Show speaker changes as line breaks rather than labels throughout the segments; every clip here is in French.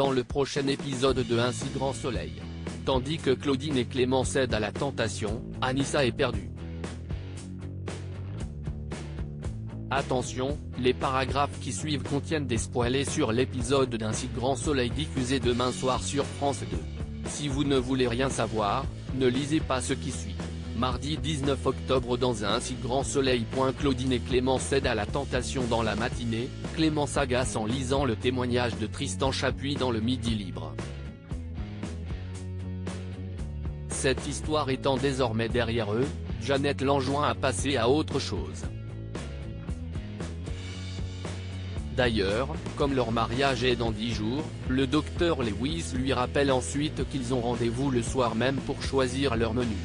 dans le prochain épisode de Un si grand soleil. Tandis que Claudine et Clément cèdent à la tentation, Anissa est perdue. Attention, les paragraphes qui suivent contiennent des spoilers sur l'épisode d'Un si grand soleil diffusé demain soir sur France 2. Si vous ne voulez rien savoir, ne lisez pas ce qui suit. Mardi 19 octobre dans Un si grand soleil. Claudine et Clément cèdent à la tentation dans la matinée, Clément s'agace en lisant le témoignage de Tristan Chapuis dans le Midi Libre. Cette histoire étant désormais derrière eux, Jeannette l'enjoint à passer à autre chose. D'ailleurs, comme leur mariage est dans 10 jours, le docteur Lewis lui rappelle ensuite qu'ils ont rendez-vous le soir même pour choisir leur menu.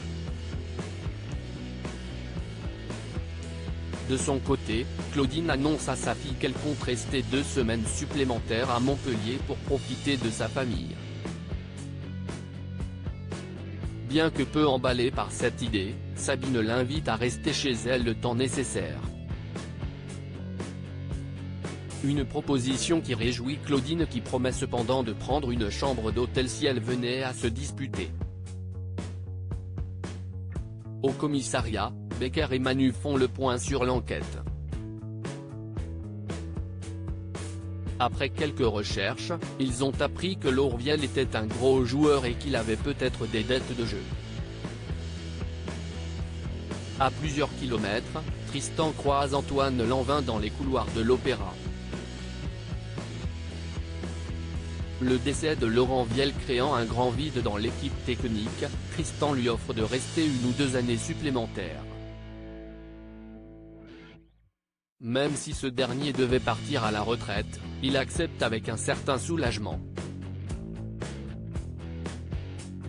De son côté, Claudine annonce à sa fille qu'elle compte rester 2 semaines supplémentaires à Montpellier pour profiter de sa famille. Bien que peu emballée par cette idée, Sabine l'invite à rester chez elle le temps nécessaire. Une proposition qui réjouit Claudine, qui promet cependant de prendre une chambre d'hôtel si elle venait à se disputer. Au commissariat, Becker et Manu font le point sur l'enquête. Après quelques recherches, ils ont appris que Laurviel était un gros joueur et qu'il avait peut-être des dettes de jeu. À plusieurs kilomètres, Tristan croise Antoine Lanvin dans les couloirs de l'Opéra. Le décès de Laurent Viel créant un grand vide dans l'équipe technique, Tristan lui offre de rester 1 ou 2 années supplémentaires. Même si ce dernier devait partir à la retraite, il accepte avec un certain soulagement.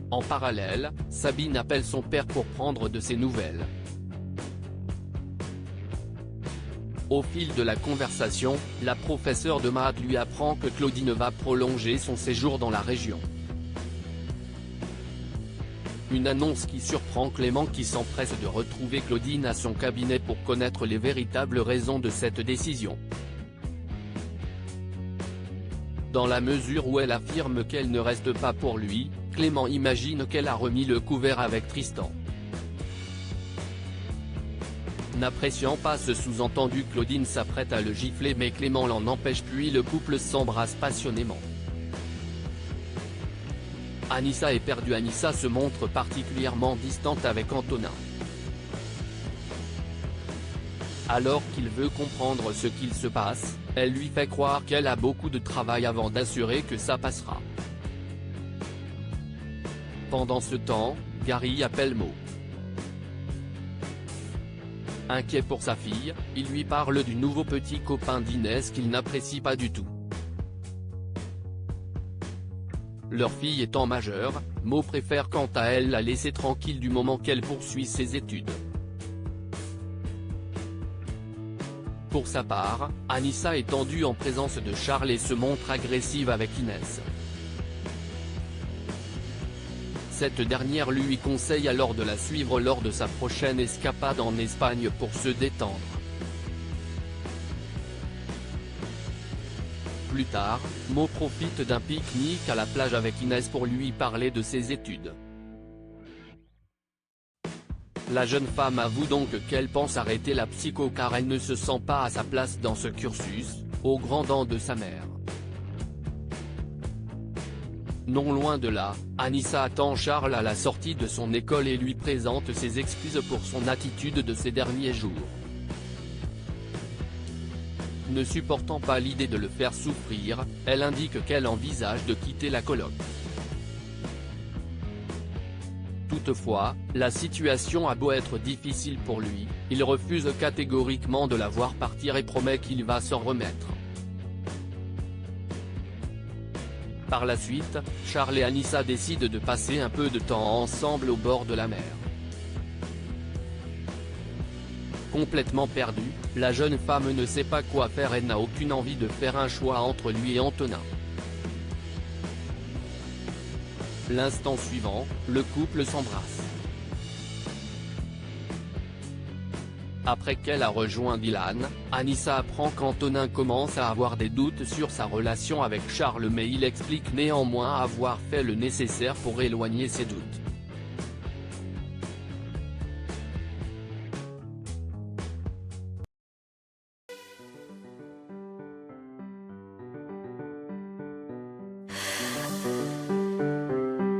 En parallèle, Sabine appelle son père pour prendre de ses nouvelles. Au fil de la conversation, la professeure de maths lui apprend que Claudine va prolonger son séjour dans la région. Une annonce qui surprend Clément, qui s'empresse de retrouver Claudine à son cabinet pour connaître les véritables raisons de cette décision. Dans la mesure où elle affirme qu'elle ne reste pas pour lui, Clément imagine qu'elle a remis le couvert avec Tristan. N'appréciant pas ce sous-entendu, Claudine s'apprête à le gifler, mais Clément l'en empêche, puis le couple s'embrasse passionnément. Anissa est perdue. Anissa se montre particulièrement distante avec Antonin. Alors qu'il veut comprendre ce qu'il se passe, elle lui fait croire qu'elle a beaucoup de travail avant d'assurer que ça passera. Pendant ce temps, Gary appelle Mo. Inquiet pour sa fille, il lui parle du nouveau petit copain d'Inès qu'il n'apprécie pas du tout. Leur fille étant majeure, Mo préfère quant à elle la laisser tranquille du moment qu'elle poursuit ses études. Pour sa part, Anissa est tendue en présence de Charles et se montre agressive avec Inès. Cette dernière lui conseille alors de la suivre lors de sa prochaine escapade en Espagne pour se détendre. Plus tard, Mo profite d'un pique-nique à la plage avec Inès pour lui parler de ses études. La jeune femme avoue donc qu'elle pense arrêter la psycho car elle ne se sent pas à sa place dans ce cursus, au grand dam de sa mère. Non loin de là, Anissa attend Charles à la sortie de son école et lui présente ses excuses pour son attitude de ces derniers jours. Ne supportant pas l'idée de le faire souffrir, elle indique qu'elle envisage de quitter la coloc. Toutefois, la situation a beau être difficile pour lui, il refuse catégoriquement de la voir partir et promet qu'il va s'en remettre. Par la suite, Charles et Anissa décident de passer un peu de temps ensemble au bord de la mer. Complètement perdue, la jeune femme ne sait pas quoi faire et n'a aucune envie de faire un choix entre lui et Antonin. L'instant suivant, le couple s'embrasse. Après qu'elle a rejoint Dylan, Anissa apprend qu'Antonin commence à avoir des doutes sur sa relation avec Charles, mais il explique néanmoins avoir fait le nécessaire pour éloigner ses doutes.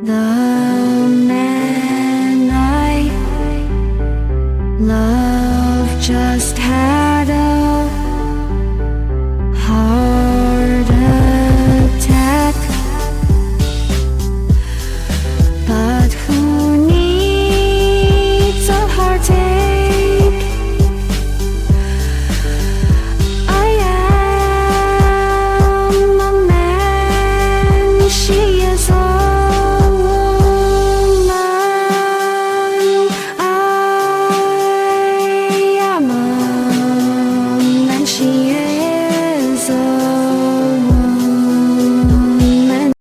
The man I love just had a heart attack, but who needs a heartache? I am a man, she is a she is